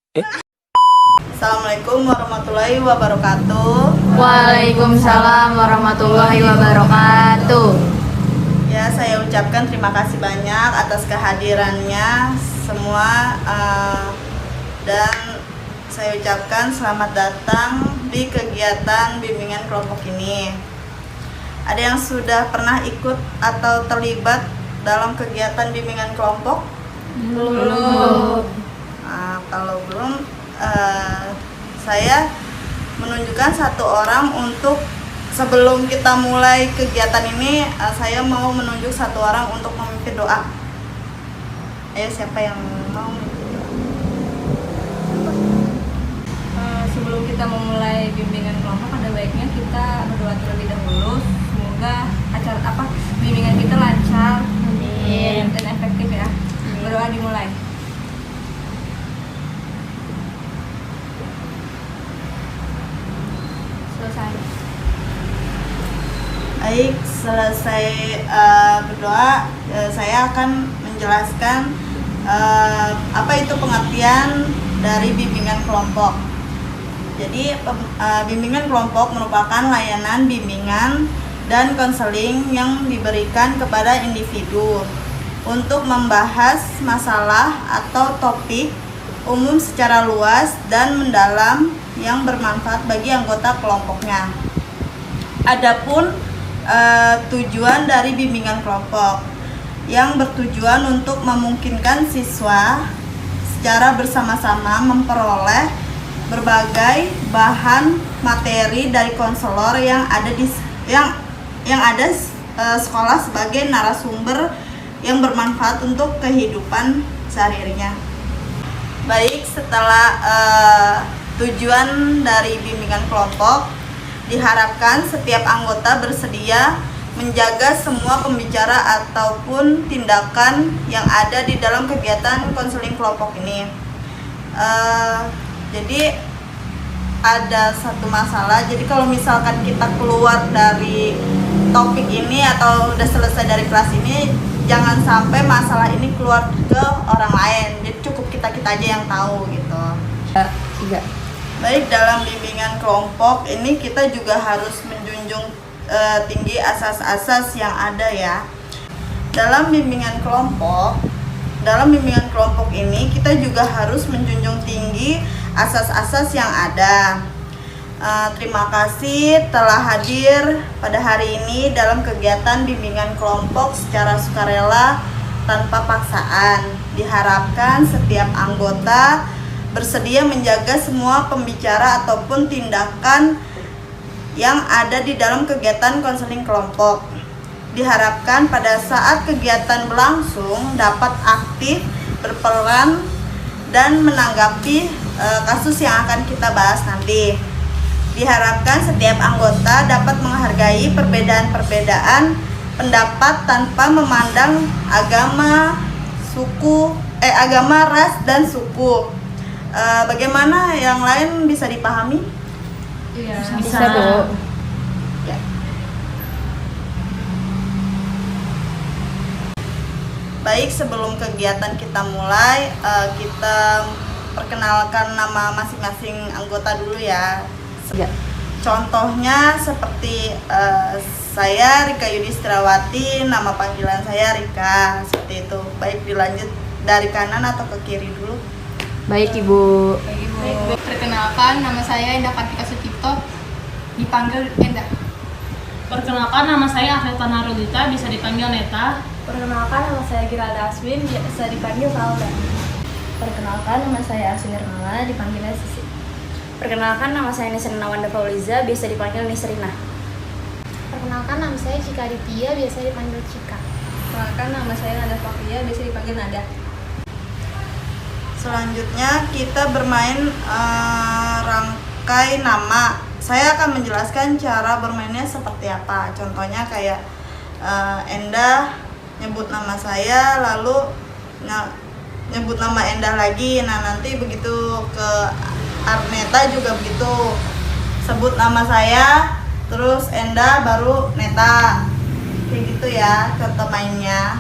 Assalamualaikum warahmatullahi wabarakatuh. Waalaikumsalam warahmatullahi wabarakatuh. Ya, saya ucapkan terima kasih banyak atas kehadirannya semua, dan saya ucapkan selamat datang di kegiatan bimbingan kelompok ini. Ada yang sudah pernah ikut atau terlibat dalam kegiatan bimbingan kelompok? Belum. Nah, kalau belum, saya menunjukkan satu orang untuk sebelum kita mulai kegiatan ini. Saya mau menunjuk satu orang untuk memimpin doa. Ayo, siapa yang mau memimpin doa? Sebelum kita memulai bimbingan kelompok, ada baiknya kita berdoa terlebih dahulu. Semoga bimbingan kita lancar dan efektif ya. Berdoa dimulai. Selesai. Baik, selesai berdoa, saya akan menjelaskan apa itu pengertian dari bimbingan kelompok. Jadi, bimbingan kelompok merupakan layanan bimbingan dan konseling yang diberikan kepada individu untuk membahas masalah atau topik umum secara luas dan mendalam yang bermanfaat bagi anggota kelompoknya. Adapun tujuan dari bimbingan kelompok yang bertujuan untuk memungkinkan siswa secara bersama-sama memperoleh berbagai bahan materi dari konselor yang ada sekolah sebagai narasumber yang bermanfaat untuk kehidupan sehari-harinya. Baik, setelah tujuan dari bimbingan kelompok, diharapkan setiap anggota bersedia menjaga semua pembicara ataupun tindakan yang ada di dalam kegiatan konseling kelompok ini. Jadi ada satu masalah, jadi kalau misalkan kita keluar dari topik ini atau udah selesai dari kelas ini, jangan sampai masalah ini keluar ke orang lain. Jadi cukup kita aja yang tahu gitu. 3. Baik, dalam bimbingan kelompok ini kita juga harus menjunjung tinggi asas-asas yang ada ya. Dalam bimbingan kelompok ini kita juga harus menjunjung tinggi asas-asas yang ada. Terima kasih telah hadir pada hari ini dalam kegiatan bimbingan kelompok secara sukarela tanpa paksaan. Diharapkan setiap anggota bersedia menjaga semua pembicara ataupun tindakan yang ada di dalam kegiatan konseling kelompok. Diharapkan pada saat kegiatan berlangsung dapat aktif berperan dan menanggapi kasus yang akan kita bahas nanti. Diharapkan setiap anggota dapat menghargai perbedaan-perbedaan pendapat tanpa memandang agama, ras dan suku. Bagaimana yang lain bisa dipahami? Iya. Bisa, Bu. Ya. Baik, sebelum kegiatan kita mulai, kita perkenalkan nama masing-masing anggota dulu ya. Ya. Contohnya seperti saya Rika Yudhistrawati, nama panggilan saya Rika, seperti itu. Baik, dilanjut dari kanan atau ke kiri dulu? Baik, Ibu. Baik, perkenalkan, nama saya Endah Kartika Sucipto, dipanggil Endah. Perkenalkan, nama saya Afeta Narudita, bisa dipanggil Neta. Perkenalkan, nama saya Giralda Aswin, bisa dipanggil Salda. Perkenalkan, nama saya Asin Nirmala, dipanggilnya Sisi. Perkenalkan, nama saya Nisrina Wanda Fauliza, biasa dipanggil Nisrina. Perkenalkan, nama saya Cika Aditya, biasa dipanggil Cika. Perkenalkan, nama saya Nada Fakria, biasa dipanggil Nada. Selanjutnya kita bermain rangkai nama. Saya akan menjelaskan cara bermainnya seperti apa. Contohnya kayak Endah nyebut nama saya, lalu nyebut nama Endah lagi. Nah, nanti begitu ke Arneta juga begitu, sebut nama saya terus Endah baru Neta, kayak gitu ya contoh mainnya.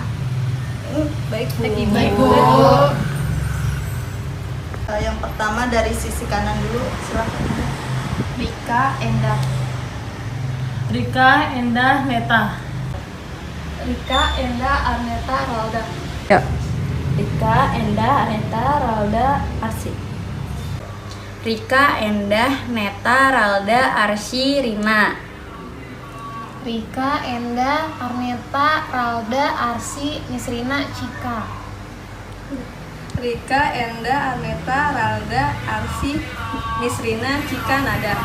Baik, Bu. Baik, Bu. Yang pertama dari sisi kanan dulu, silakan. Rika Endah. Rika Endah Neta. Rika Endah Arneta Ralda. Rika, Endah, Aneta, Ralda, Arsi. Rika, Endah, Neta, Ralda, Arsi, Rina. Rika Endah Arneta Ralda Arsi Nisrina Cika. Rika, Enda, Arneta, Ralda, Arsi, Nisrina, Cika, Nada.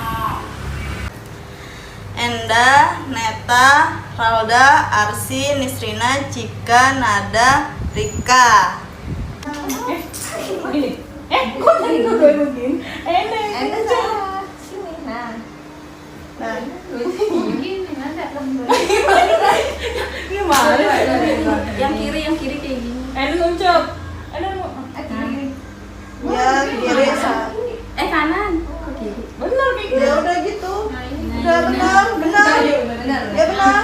Enda, Neta, Ralda, Arsi, Nisrina, Cika, Nada, Rika. Kok tadi gue begini? Enda salah. Sini, nah. Nah, Gimana? Yang kiri kayak gini. Nunjuk. ya kiri sah. Kanan. Bener kayak gitu. Ya udah gitu. Udah benar, benar. Benar. Ya benar.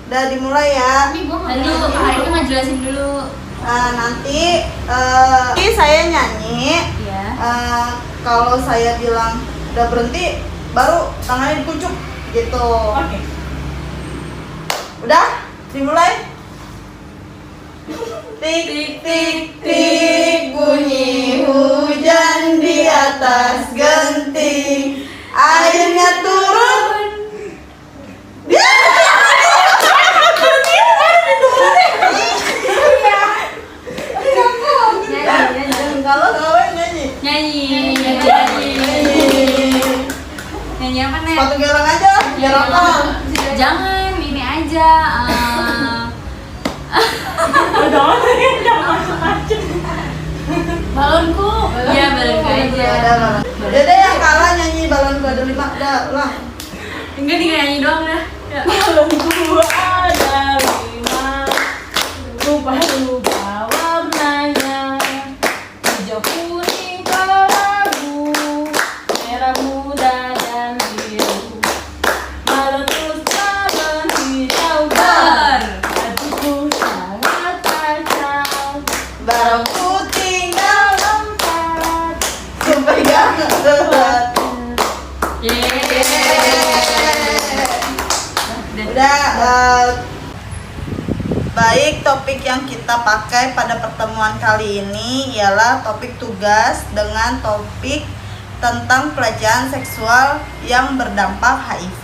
Udah dimulai ya. Lalu hari itu ngejelasin dulu. Nah, nanti saya nyanyi. Iya. Kalau saya bilang udah berhenti, baru tangannya dikucuk gitu. Oke. Udah, dimulai. Tik tik tik bunyi hujan di atas genting, airnya turun. Kalau kalian nyanyi. Nyanyi apa, Nek? Sepatu gelang aja, biar apa? Jangan, ini aja. Jangan macem-macem. Balonku. Iya, balonku aja. Dede yang kalah nyanyi balonku ada 5. Udah, ulang. Enggak, tinggal nyanyi doang dah. Balonku ada 5, rupa-rupa warnanya, hijau, kuning, kelabu, merah muda dan biru. Balonku balon hijau bar, hatiku sangat kacau. Barangku tinggal Tempat pegang erat. Udah, baik, topik yang kita pakai pada pertemuan kali ini ialah topik tugas dengan topik tentang pelecehan seksual yang berdampak HIV.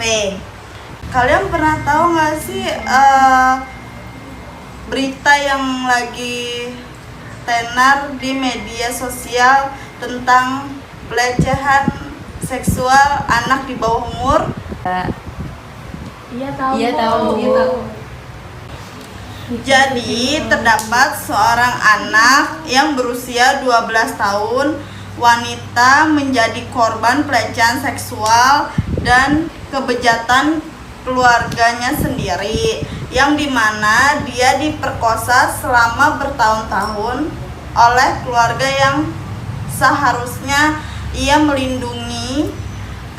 Kalian pernah tahu nggak sih berita yang lagi tenar di media sosial tentang pelecehan seksual anak di bawah umur? Iya tahu. Iya, tahu. Jadi terdapat seorang anak yang berusia 12 tahun, wanita, menjadi korban pelecehan seksual dan kebejatan keluarganya sendiri, yang dimana dia diperkosa selama bertahun-tahun oleh keluarga yang seharusnya ia melindungi.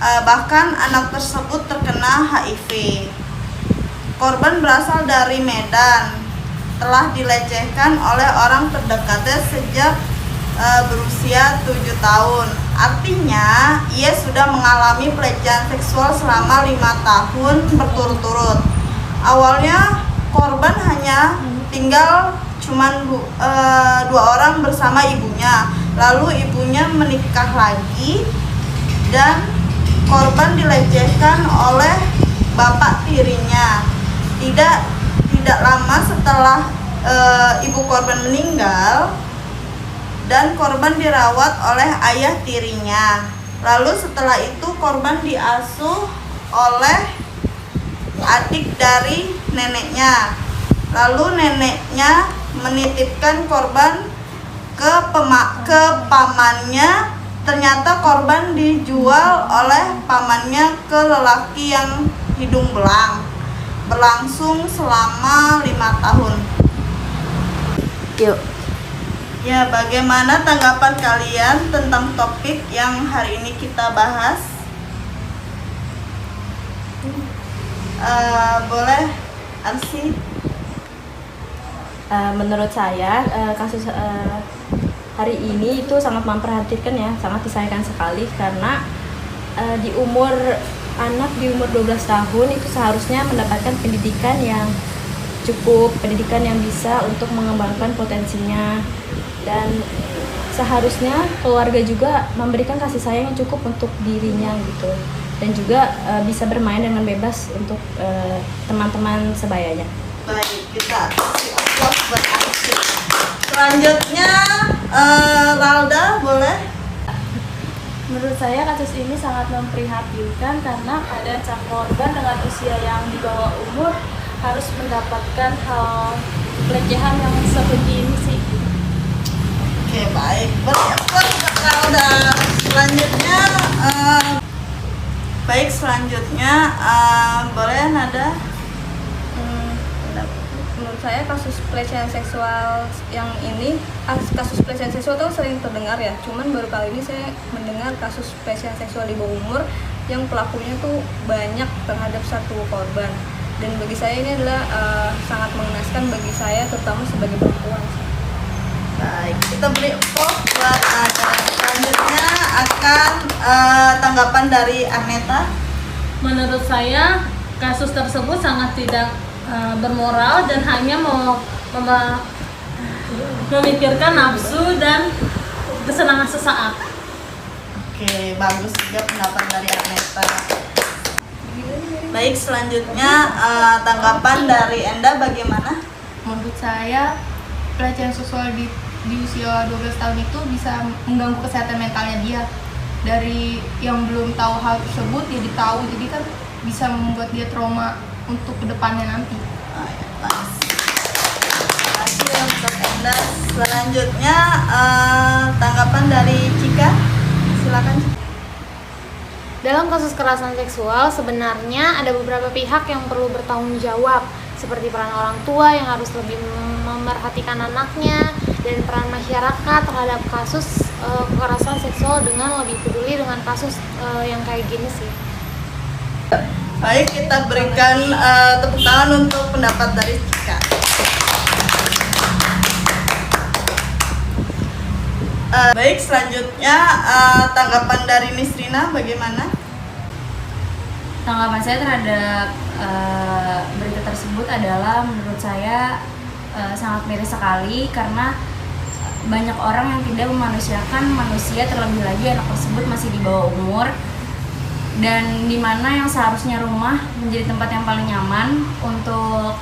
Bahkan anak tersebut terkena HIV. Korban berasal dari Medan, telah dilecehkan oleh orang terdekatnya sejak berusia 7 tahun. Artinya ia sudah mengalami pelecehan seksual selama 5 tahun berturut-turut. Awalnya korban hanya tinggal cuman 2 orang bersama ibunya. Lalu ibunya menikah lagi dan korban dilecehkan oleh bapak tirinya. Tidak lama setelah ibu korban meninggal dan korban dirawat oleh ayah tirinya. Lalu setelah itu korban diasuh oleh adik dari neneknya. Lalu neneknya menitipkan korban ke pamannya. Ternyata korban dijual oleh pamannya ke lelaki yang hidung belang. Berlangsung selama 5 tahun. Yuk. Ya, bagaimana tanggapan kalian tentang topik yang hari ini kita bahas? Boleh, Arsi? Menurut saya kasus hari ini itu sangat memperhatikan ya, sangat disayangkan sekali karena di umur anak di umur 12 tahun itu seharusnya mendapatkan pendidikan yang cukup, pendidikan yang bisa untuk mengembangkan potensinya, dan seharusnya keluarga juga memberikan kasih sayang yang cukup untuk dirinya gitu, dan juga bisa bermain dengan bebas untuk teman-teman sebayanya. Baik, kita kasih applause buat Arsy. Selanjutnya Ralda boleh. Menurut saya kasus ini sangat memprihatinkan karena keadaan sang korban dengan usia yang di bawah umur harus mendapatkan hal pelecehan yang seperti ini sih. Oke, baik. Beri applause buat Ralda. Selanjutnya selanjutnya boleh Nada. Menurut saya kasus pelecehan seksual yang ini, kasus pelecehan seksual itu sering terdengar ya, cuman baru kali ini saya mendengar kasus pelecehan seksual di bawah umur yang pelakunya tuh banyak terhadap satu korban, dan bagi saya ini adalah sangat mengenaskan bagi saya, terutama sebagai perempuan. Baik, kita beri applause buat Nada. Selanjutnya akan tanggapan dari Agneta. Menurut saya kasus tersebut sangat tidak bermoral dan hanya memikirkan nafsu dan kesenangan sesaat. Oke, bagus juga pendapat dari Agneta. Baik, selanjutnya tanggapan dari Enda bagaimana? Menurut saya pelecehan seksual di usia 12 tahun itu bisa mengganggu kesehatan mentalnya dia. Dari yang belum tahu hal tersebut jadi tahu, jadi kan bisa membuat dia trauma untuk kedepannya nanti. Oh, ya, bagus. Terima kasih untuk Enda. Selanjutnya tanggapan dari Cika. Silakan. Dalam kasus kekerasan seksual sebenarnya ada beberapa pihak yang perlu bertanggung jawab, seperti peran orang tua yang harus lebih memerhatikan anaknya, dan peran masyarakat terhadap kasus kekerasan seksual dengan lebih peduli dengan kasus yang kayak gini sih. Baik, kita berikan tepuk tangan untuk pendapat dari Cika. Baik, selanjutnya tanggapan dari Nisrina bagaimana? Tanggapan saya terhadap berita tersebut adalah menurut saya sangat miris sekali karena banyak orang yang tidak memanusiakan manusia, terlebih lagi anak tersebut masih di bawah umur, dan dimana yang seharusnya rumah menjadi tempat yang paling nyaman untuk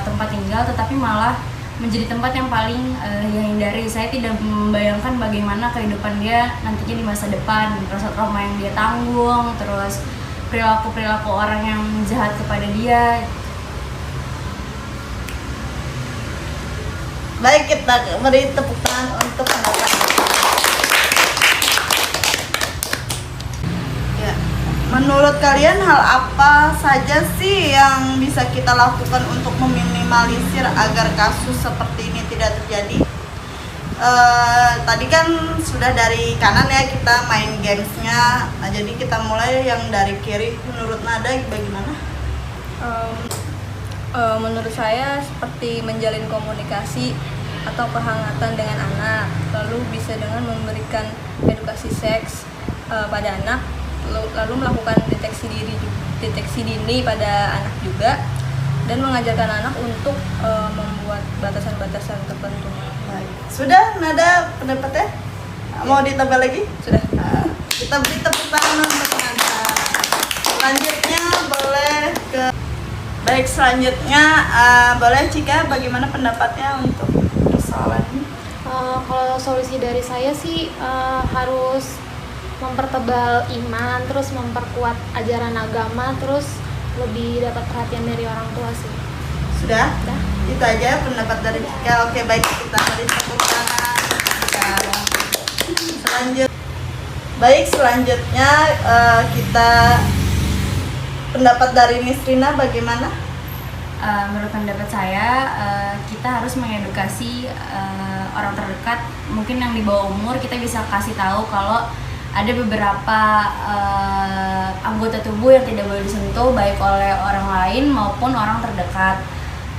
tempat tinggal, tetapi malah menjadi tempat yang paling dia hindari. Saya tidak membayangkan bagaimana kehidupan dia nantinya di masa depan, rasa trauma yang dia tanggung, terus perilaku orang yang jahat kepada dia. Baik, kita beri tepuk tangan untuk pendapat. Ya, menurut kalian hal apa saja sih yang bisa kita lakukan untuk meminimalisir agar kasus seperti ini tidak terjadi? Tadi kan sudah dari kanan ya kita main gamesnya. Nah, jadi kita mulai yang dari kiri. Menurut Nada bagaimana? Menurut saya seperti menjalin komunikasi atau kehangatan dengan anak, lalu bisa dengan memberikan edukasi seks pada anak, lalu melakukan deteksi dini pada anak juga, dan mengajarkan anak untuk membuat batasan-batasan tertentu. Baik. Sudah Nada pendapatnya? Mau ditambah lagi? Sudah. Kita beri tepuk tangan untuk Nada. Selanjutnya boleh ke Baik, selanjutnya boleh Cika, bagaimana pendapatnya untuk persoalan ini? Kalau solusi dari saya sih harus mempertebal iman, terus memperkuat ajaran agama, terus lebih dapat perhatian dari orang tua sih. Sudah? Itu aja pendapat dari Cika. Oke, baik, kita beri tepuk tangan. Selanjutnya kita pendapat dari Nisrina bagaimana? Menurut pendapat saya, kita harus mengedukasi orang terdekat, mungkin yang di bawah umur. Kita bisa kasih tahu kalau ada beberapa anggota tubuh yang tidak boleh disentuh baik oleh orang lain maupun orang terdekat.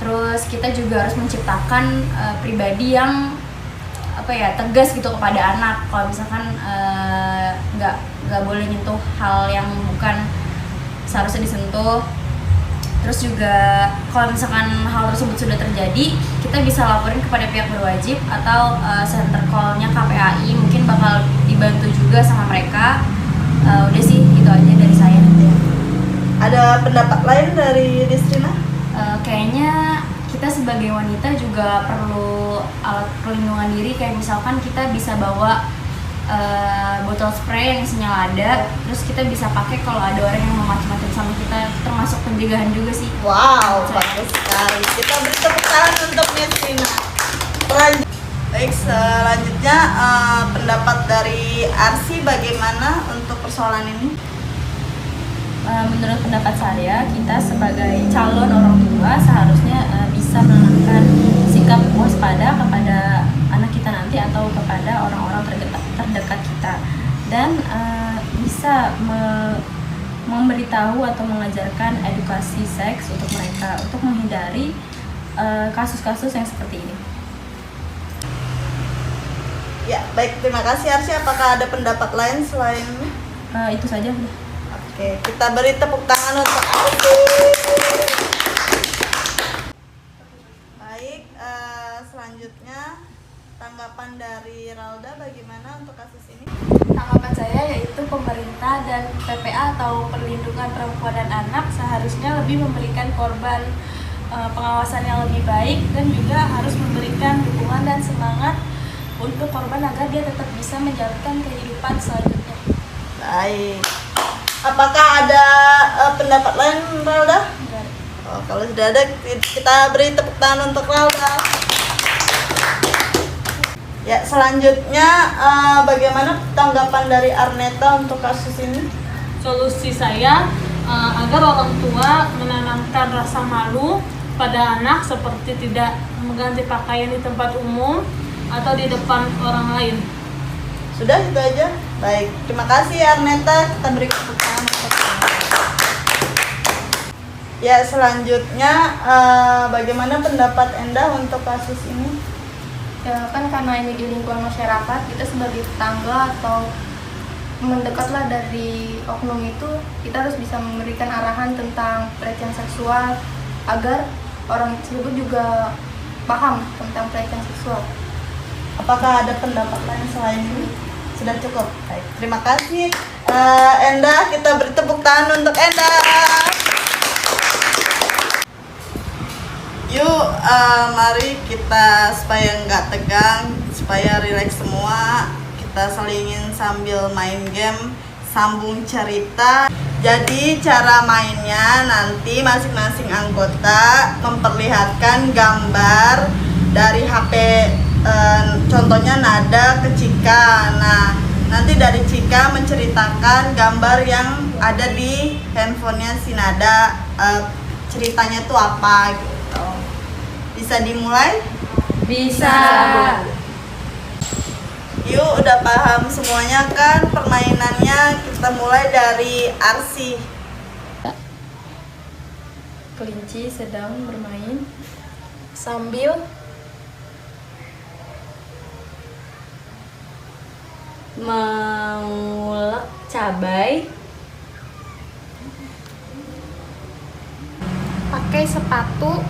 Terus kita juga harus menciptakan pribadi yang tegas gitu kepada anak. Kalau misalkan nggak boleh nyentuh hal yang bukan seharusnya disentuh. Terus juga kalau misalkan hal tersebut sudah terjadi, kita bisa laporin kepada pihak berwajib atau center call-nya KPAI, mungkin bakal dibantu juga sama mereka. Udah sih, itu aja dari saya. Ada pendapat lain dari Destrina? Kayaknya kita sebagai wanita juga perlu alat pelindungan diri, kayak misalkan kita bisa bawa botol spray yang isinya lada, terus kita bisa pakai kalau ada orang yang mau macam-macam sama kita, termasuk pencegahan juga sih. Wow, bagus sekali. Kita beri tepuk tangan untuk Destrina. Baik, selanjutnya pendapat dari Arsi bagaimana untuk persoalan ini? Menurut pendapat saya, kita sebagai calon orang tua seharusnya bisa menanamkan sikap waspada kepada anak kita nanti atau kepada orang-orang terdekat kita, dan bisa memberitahu atau mengajarkan edukasi seks untuk mereka untuk menghindari kasus-kasus yang seperti ini. Ya, baik, terima kasih Arsi. Apakah ada pendapat lain selain ini? Itu saja. Oke, kita beri tepuk tangan untuk Arsi. Baik, selanjutnya tanggapan dari Ralda bagaimana untuk kasus ini? Tanggapan saya yaitu pemerintah dan PPA atau Perlindungan Perempuan dan Anak seharusnya lebih memberikan korban pengawasan yang lebih baik, dan juga harus memberikan dukungan dan semangat untuk korban agar dia tetap bisa menjalankan kehidupan selanjutnya. Baik. Apakah ada pendapat lain, Ralda? Oh, kalau sudah ada, kita beri tepuk tangan untuk Ralda. Ya, selanjutnya bagaimana tanggapan dari Arneta untuk kasus ini? Solusi saya agar orang tua menanamkan rasa malu pada anak seperti tidak mengganti pakaian di tempat umum atau di depan orang lain. Sudah, itu aja. Baik, terima kasih Arneta. Kita beri tepuk tangan untuk Arneta. Ya, selanjutnya bagaimana pendapat Endah untuk kasus ini? Ya kan karena ini di lingkungan masyarakat, kita sebagai tetangga atau mendekatlah dari oknum itu, kita harus bisa memberikan arahan tentang pelecehan seksual agar orang tersebut juga paham tentang pelecehan seksual. Apakah ada pendapat lain selain ini? Sudah cukup. Baik, terima kasih Endah. Kita beri tepuk tangan untuk Endah. Yuk, mari kita supaya nggak tegang, supaya rileks semua, kita selingin sambil main game, sambung cerita. Jadi cara mainnya nanti masing-masing anggota memperlihatkan gambar dari HP, contohnya Nada ke Cika. Nah, nanti dari Cika menceritakan gambar yang ada di handphonenya si Nada, ceritanya tuh apa gitu. Bisa dimulai? Bisa. Yuk, udah paham semuanya kan permainannya? Kita mulai dari Arsi. Kelinci sedang bermain Sambil mengulek cabai Pakai sepatu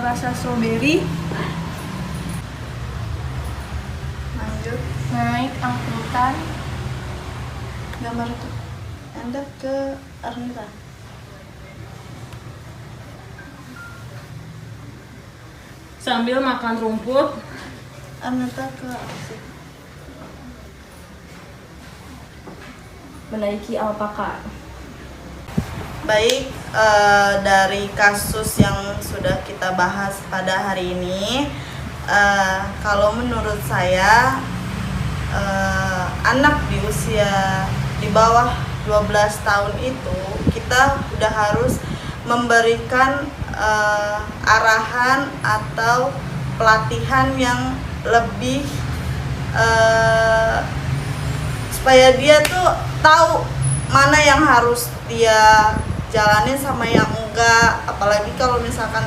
rasa stroberi, Lanjut. naik angkutan, Gambar itu. Anda ke Arnita. Sambil makan rumput, Arnita ke Arsi. menaiki alpaka. Baik, dari kasus yang sudah kita bahas pada hari ini, kalau menurut saya anak di usia di bawah 12 tahun itu kita udah harus memberikan arahan atau pelatihan yang lebih supaya dia tuh tahu mana yang harus dia jalanin sama yang enggak. Apalagi kalau misalkan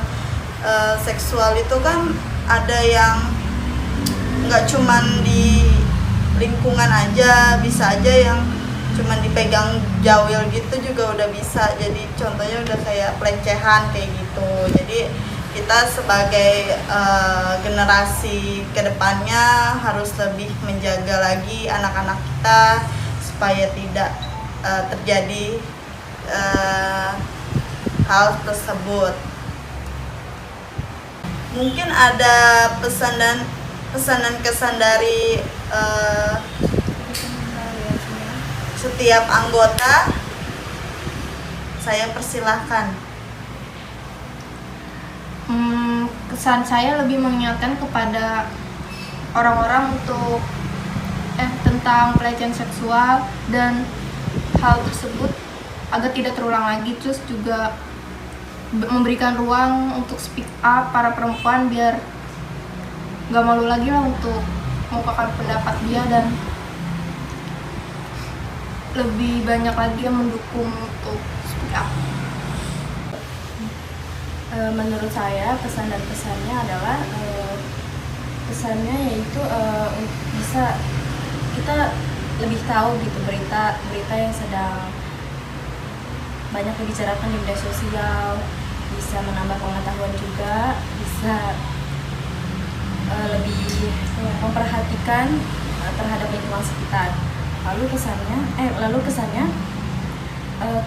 seksual itu kan ada yang nggak cuman di lingkungan aja, bisa aja yang cuman dipegang jawil gitu juga udah bisa. Jadi contohnya udah kayak pelecehan kayak gitu. Jadi kita sebagai generasi kedepannya harus lebih menjaga lagi anak-anak kita supaya tidak terjadi hal tersebut. Mungkin ada pesan dan kesan dari setiap anggota. Saya persilahkan. Kesan saya lebih mengingatkan kepada orang-orang untuk tentang pelecehan seksual dan hal tersebut agar tidak terulang lagi, terus juga memberikan ruang untuk speak up para perempuan biar gak malu lagi lah untuk mengungkapkan pendapat dia, dan lebih banyak lagi yang mendukung untuk speak up. Menurut saya pesan dan pesannya adalah pesannya yaitu bisa kita lebih tahu gitu berita yang sedang banyak dibicarakan di media sosial, bisa menambah pengetahuan juga, bisa lebih memperhatikan terhadap lingkungan sekitar. Lalu kesannya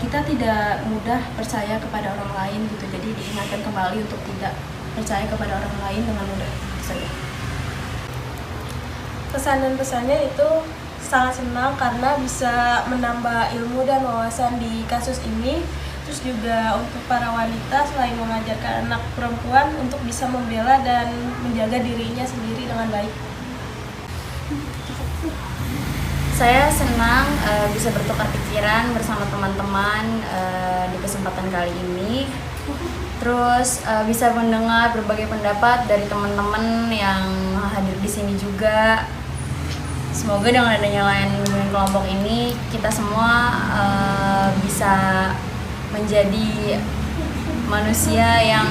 kita tidak mudah percaya kepada orang lain gitu. Jadi diingatkan kembali untuk tidak percaya kepada orang lain dengan mudah saja. Pesan dan pesannya itu sangat senang karena bisa menambah ilmu dan wawasan di kasus ini. Terus juga untuk para wanita selain mengajarkan anak perempuan untuk bisa membela dan menjaga dirinya sendiri dengan baik. Saya senang bisa bertukar pikiran bersama teman-teman di kesempatan kali ini. Terus bisa mendengar berbagai pendapat dari teman-teman yang hadir di sini juga. Semoga dengan adanya layanan bimbingan kelompok ini kita semua bisa menjadi manusia yang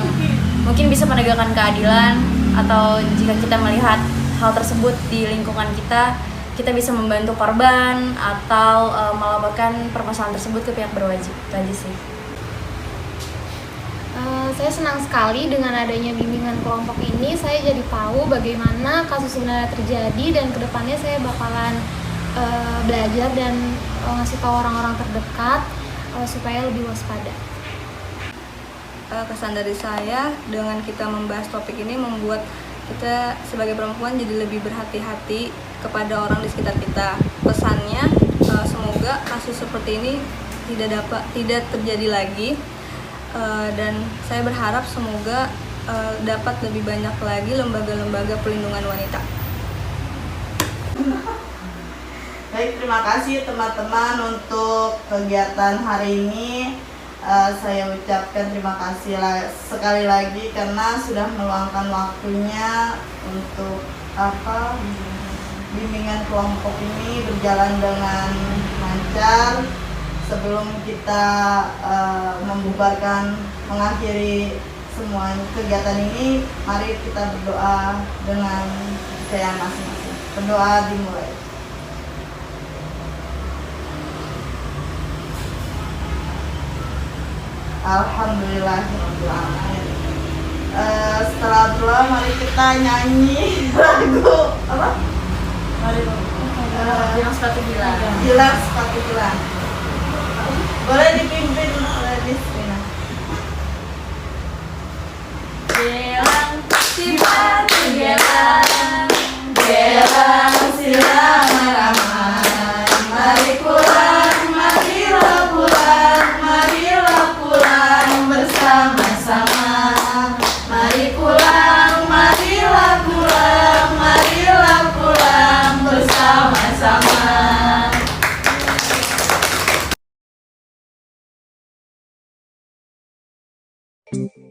mungkin bisa menegakkan keadilan, atau jika kita melihat hal tersebut di lingkungan kita bisa membantu korban atau melaporkan permasalahan tersebut ke pihak berwajib. Itu aja sih. Saya senang sekali dengan adanya bimbingan kelompok ini. Saya jadi tahu bagaimana kasus sebenarnya terjadi, dan kedepannya saya bakalan belajar dan ngasih tahu orang-orang terdekat supaya lebih waspada. Kesan dari saya dengan kita membahas topik ini membuat kita sebagai perempuan jadi lebih berhati-hati kepada orang di sekitar kita. Pesannya semoga kasus seperti ini tidak terjadi lagi. Dan saya berharap semoga dapat lebih banyak lagi lembaga-lembaga pelindungan wanita. Baik, terima kasih teman-teman untuk kegiatan hari ini. Saya ucapkan terima kasih sekali lagi karena sudah meluangkan waktunya untuk bimbingan kelompok ini berjalan dengan lancar. Sebelum kita mengakhiri semua kegiatan ini, mari kita berdoa dengan kepercayaan masing-masing. Berdoa dimulai. Alhamdulillahirabbil alamin. Setelah doa, mari kita nyanyi lagu apa? Mari Gilang sepatu gilang. Gilang sepatu gilang. Boleh dipimpin oleh Distina. Gilang sepatu gilang, Gilang silang ramai. Mari pulang, marilah pulang, marilah pulang bersama-sama. Mari pulang, marilah pulang, marilah pulang bersama-sama. Thank you.